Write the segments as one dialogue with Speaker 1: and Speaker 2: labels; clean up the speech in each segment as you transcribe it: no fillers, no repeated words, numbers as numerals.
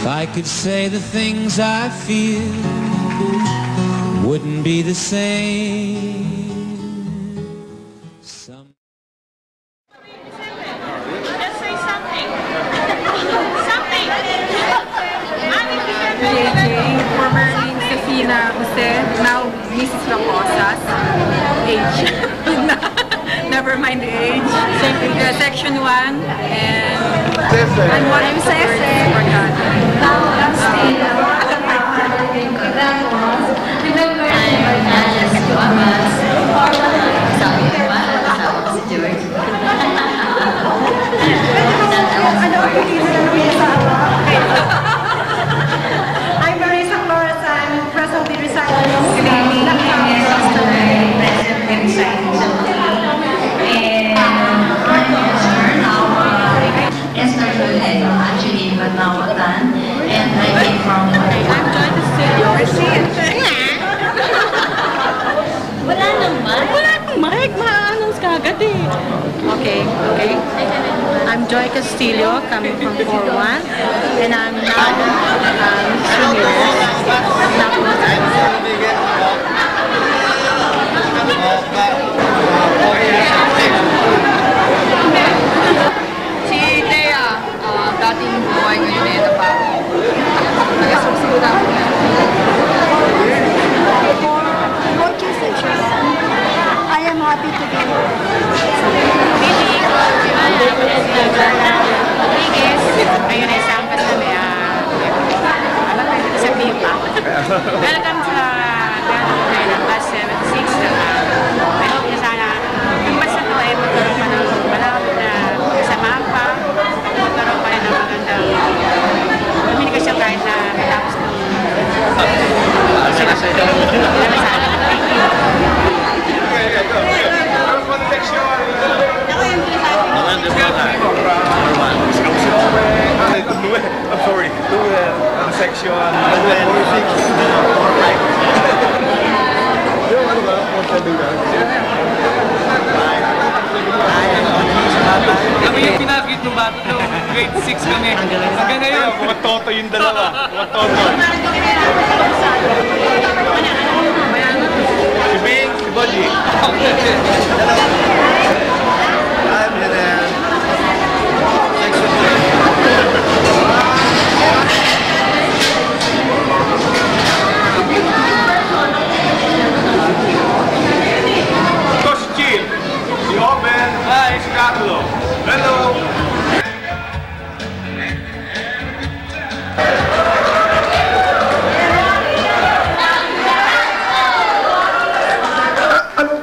Speaker 1: If I could say the things I feel, wouldn't be the same.
Speaker 2: Just say something. Something.
Speaker 3: JJ, former name Safina Jose, now Mrs. Rosas. Age. Never mind the age. Section 1 and I'm Cese.
Speaker 4: I'm Marisa Flores. I'm presently residing
Speaker 5: actually Manawatan, and I came from
Speaker 3: I'm trying to say
Speaker 5: Wala naman.
Speaker 3: Wala akong mic, ma-announce ka agad eh. Okay. I'm Joy Castillo, coming from 4-1, and I'm now si Thea, dating buhay ngayon eh, nabago. Nag-asumsigura ako na.
Speaker 4: I am happy to be here.
Speaker 3: Ayun ay sampas kami. Alam ko yung sabihin pa. Welcome sa bus 76. I hope na sana yung bus na to ay magkaroon pa ng malawak na kasamaan pa. Magkaroon pa rin ng magandang komunikasyon kahit na matapos ng maraming sana. Thank you.
Speaker 6: I'm sorry, section
Speaker 7: Kami yung pinagit ng bata nung grade 6 kami. Hanggang ngayon.
Speaker 6: Mga toto yung dalawa. Mga toto. Si Bing, si Buddy. I'm Hanan. Section 3. Coach Chill. Si Oben. Hi, si Carlo. Hello.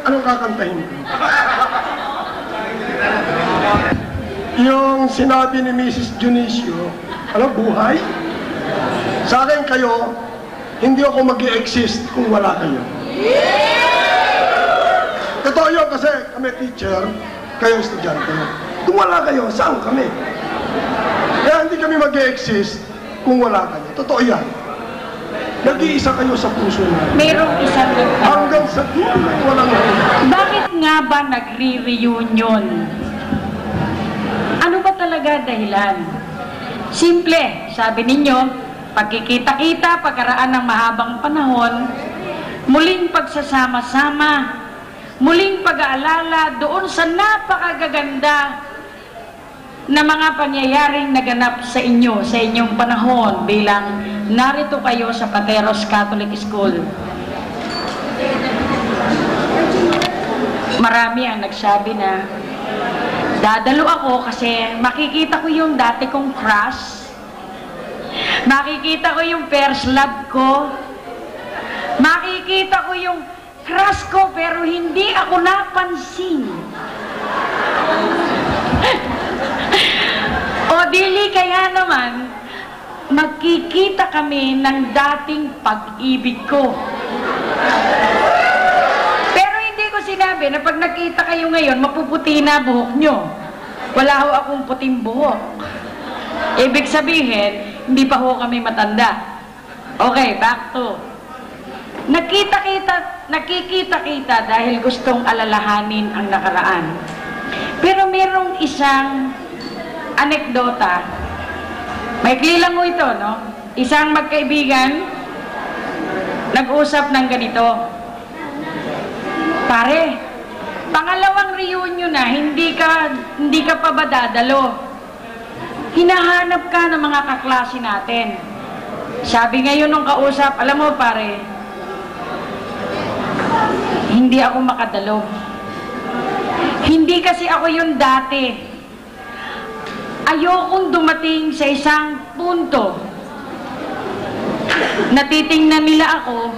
Speaker 8: Anong kakantahin ko? Yung sinabi ni Mrs. Junicio, buhay? Sa akin kayo, hindi ako mag-i-exist kung wala kayo. Totoo yun kasi kami teacher, kayo estudyante. Kung wala kayo, saan kami? Kaya hindi kami mag-i-exist kung wala kayo. Totoo yan. Nag-iisa kayo sa puso na.
Speaker 2: Mayroong isang
Speaker 8: Hanggang sa dulo ng walang
Speaker 2: bakit nga ba nagre-reunion? Ano ba talaga dahilan? Simple, sabi ninyo, pagkikita-kita, pagkaraan ng mahabang panahon, muling pagsasama-sama, muling pag-aalala doon sa napakagaganda na mga pangyayaring naganap sa inyo, sa inyong panahon bilang narito kayo sa Pateros Catholic School. Marami ang nagsabi na dadalo ako kasi makikita ko yung dati kong crush, makikita ko yung first love ko, makikita ko yung crush ko pero hindi ako napansin. O dili kaya naman magkikita kami ng dating pag-ibig ko. Pero hindi ko sinabi na pag nakita kayo ngayon, mapuputi na buhok nyo. Wala ho akong puting buhok. Ibig sabihin, hindi pa ho kami matanda. Okay, back to. Nakikita-kita dahil gustong alalahanin ang nakaraan. Pero merong isang anekdota. Maikli lang mo ito, no? isang magkaibigan, nag-usap ng ganito. Pare, pangalawang reunion na, hindi ka pa ba dadalo? Hinahanap ka ng mga kaklase natin. Sabi ngayon nung kausap, alam mo pare, hindi ako makadalo. Hindi kasi ako yung dati. Ayokong dumating sa isang punto na titingnan nila ako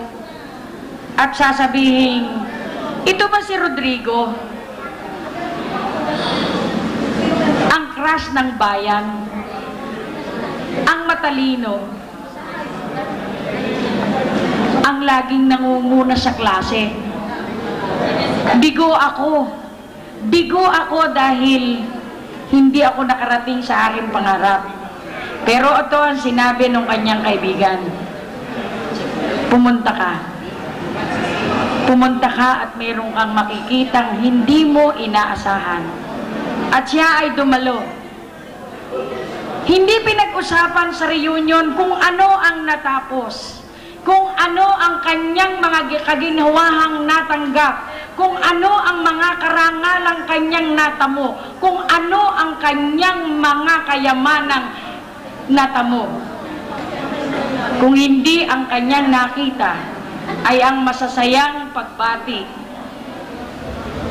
Speaker 2: at sasabihin, ito ba si Rodrigo? Ang crush ng bayan, ang matalino, ang laging nangunguna sa klase. Bigo ako dahil hindi ako nakarating sa aking pangarap. Pero ito ang sinabi ng kanyang kaibigan. Pumunta ka at mayroon kang makikitang hindi mo inaasahan. At siya ay dumalo. Hindi pinag-usapan sa reunion kung ano ang natapos, kung ano ang kanyang mga kaginhawahang natanggap, kung ano ang mga karangalang kanyang natamo, kung ano ang kanyang mga kayamanang natamo. Kung hindi ang kanyang nakita ay ang masasayang pagbati,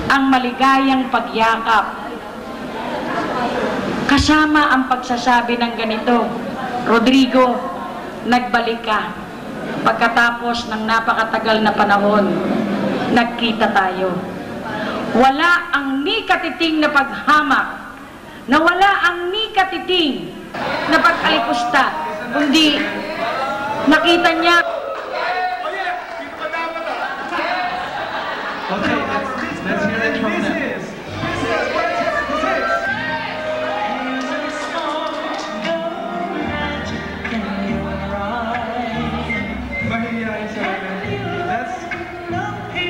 Speaker 2: ang maligayang pagyakap, kasama ang pagsasabi ng ganito, Rodrigo, nagbalik ka. Pagkatapos ng napakatagal na panahon, nagkita tayo. Wala ang ni katiting na paghamak, na wala ang ni katiting na pag-alipusta, kundi nakita niya.
Speaker 9: Okay, let's hear it from them.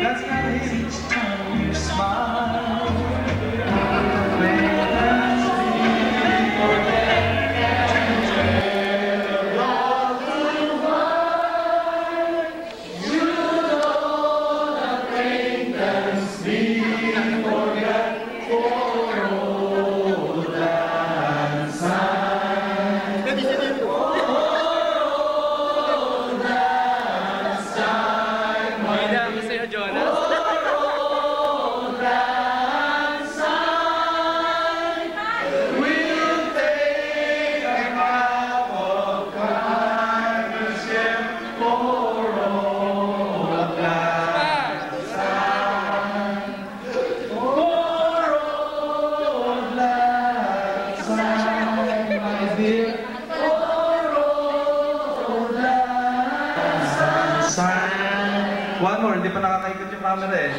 Speaker 9: That's not easy. You smile. One more, hindi pa nakakaikot yung camera eh.